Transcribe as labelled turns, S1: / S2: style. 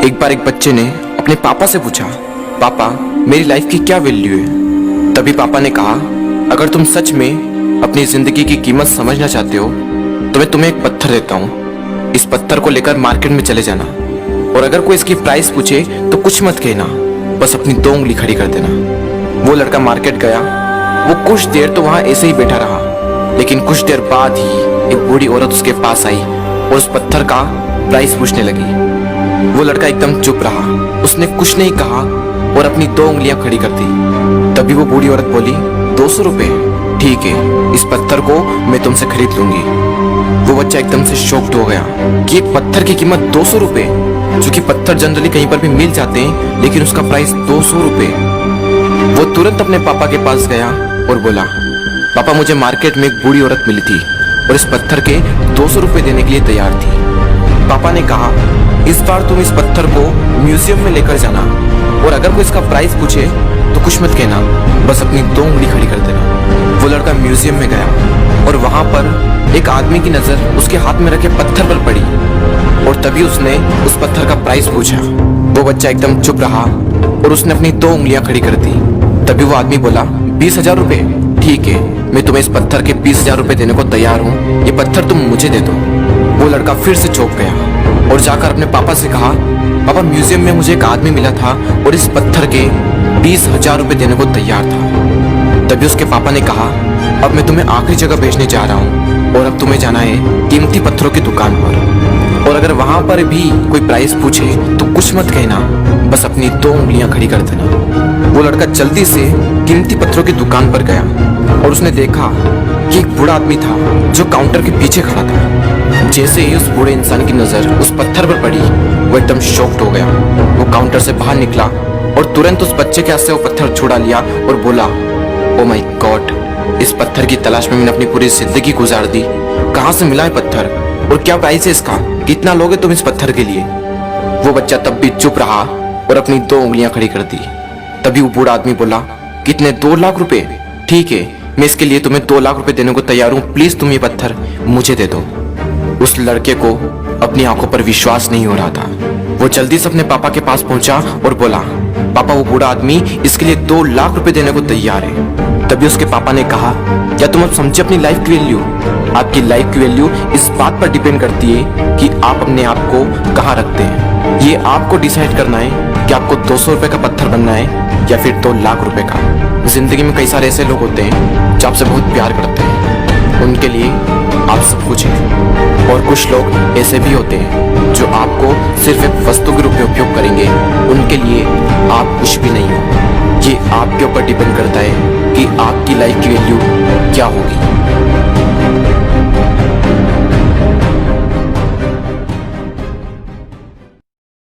S1: एक बार एक बच्चे ने अपने पापा से पूछा, पापा मेरी लाइफ की क्या वैल्यू है। तभी पापा ने कहा, अगर तुम सच में अपनी जिंदगी की कीमत समझना चाहते हो तो मैं तुम्हें एक पत्थर देता हूँ। इस पत्थर को लेकर मार्केट में चले जाना और अगर कोई इसकी प्राइस पूछे तो कुछ मत कहना, बस अपनी 2 उंगली खड़ी कर देना। वो लड़का मार्केट गया। वो कुछ देर तो वहां ऐसे ही बैठा रहा, लेकिन कुछ देर बाद ही एक बूढ़ी औरत उसके पास आई और उस पत्थर का प्राइस पूछने लगी। वो लड़का एकदम चुप रहा, उसने कुछ नहीं कहा और अपनी 2 उंगलियां खड़ी कर दी। तभी वो बूढ़ी औरत बोली, 200 रुपए, ठीक है, इस पत्थर को मैं तुमसे खरीद लूंगी। वो बच्चा एकदम से शॉक्ड हो गया कि एक पत्थर की कीमत 200 रुपए, जो कि पत्थर जनरली कहीं पर भी मिल जाते हैं, लेकिन उसका प्राइस 200 रुपए। वो तुरंत अपने पापा के पास गया और बोला, पापा मुझे मार्केट में एक बूढ़ी औरत मिली थी और इस पत्थर के 200 रुपए देने के लिए तैयार थी। पापा ने कहा, इस बार तुम इस पत्थर को म्यूजियम में लेकर जाना और अगर कोई इसका प्राइस पूछे तो कुछ मत कहना, बस अपनी 2 उंगली खड़ी कर देना। वो लड़का म्यूजियम में गया और वहां पर एक आदमी की नजर उसके हाथ में रखे पत्थर पर पड़ी और तभी उसने उस पत्थर का प्राइस पूछा। वो बच्चा एकदम चुप रहा और उसने अपनी 2 उंगलियां खड़ी कर दी। तभी वो आदमी बोला, 20,000 रुपए, ठीक है, मैं तुम्हें इस पत्थर के 20,000 रुपए देने को तैयार हूँ, ये पत्थर तुम मुझे दे दो। वो लड़का फिर से चौंक गया और जाकर अपने पापा से कहा, पापा म्यूजियम में मुझे एक आदमी मिला था और इस पत्थर के 20,000 रुपए देने को तैयार था। तभी उसके पापा ने कहा, अब मैं तुम्हें आखिरी जगह भेजने जा रहा हूँ और अब तुम्हें जाना है कीमती पत्थरों की दुकान पर और अगर वहां पर भी कोई प्राइस पूछे तो कुछ मत कहना, बस अपनी 2 उंगलियां खड़ी कर देना। वो लड़का जल्दी से कीमती पत्थरों की दुकान पर गया और उसने देखा कि एक बूढ़ा आदमी था जो काउंटर के पीछे खड़ा था। जैसे ही उस बूढ़े इंसान की नजर उस पत्थर पर पड़ी, वो एकदम शॉक्ड हो गया। वो काउंटर से बाहर निकला और तुरंत उस बच्चे के हाथ से वो पत्थर छुड़ा लिया और बोला, ओ माय गॉड, इस पत्थर की तलाश में मैंने अपनी पूरी जिंदगी गुजार दी। कहाँ से मिला है पत्थर और क्या प्राइस है इसका, कितना लोगे तुम इस पत्थर के लिए। वो बच्चा तब भी चुप रहा और अपनी 2 उंगलियां खड़ी कर दी। तभी वो बूढ़ा आदमी बोला, कितने, 2 लाख रुपए, ठीक है, मैं इसके लिए तुम्हें 2 लाख रुपए देने को तैयार हूँ, प्लीज तुम ये पत्थर मुझे दे दो। उस लड़के को अपनी आंखों पर विश्वास नहीं हो रहा था। वो जल्दी से अपने पापा के पास पहुंचा और बोला, पापा वो बूढ़ा आदमी इसके लिए 2 लाख रुपए देने को तैयार है। तभी उसके पापा ने कहा, क्या तुम अब समझे अपनी लाइफ की वैल्यू? आपकी लाइफ की वैल्यू इस बात पर डिपेंड करती है कि आप अपने आप को कहाँ रखते हैं। ये आपको डिसाइड करना है कि आपको 200 रुपए का पत्थर बनना है या फिर 2 लाख रुपए का। जिंदगी में कई सारे ऐसे लोग होते हैं जो आपसे बहुत प्यार करते हैं, उनके लिए आप सब कुछ हैं, और कुछ लोग ऐसे भी होते हैं जो आपको सिर्फ एक वस्तु के रूप में उपयोग करेंगे, उनके लिए आप कुछ भी नहीं हो। ये आपके ऊपर डिपेंड करता है कि आपकी लाइफ की वैल्यू क्या होगी।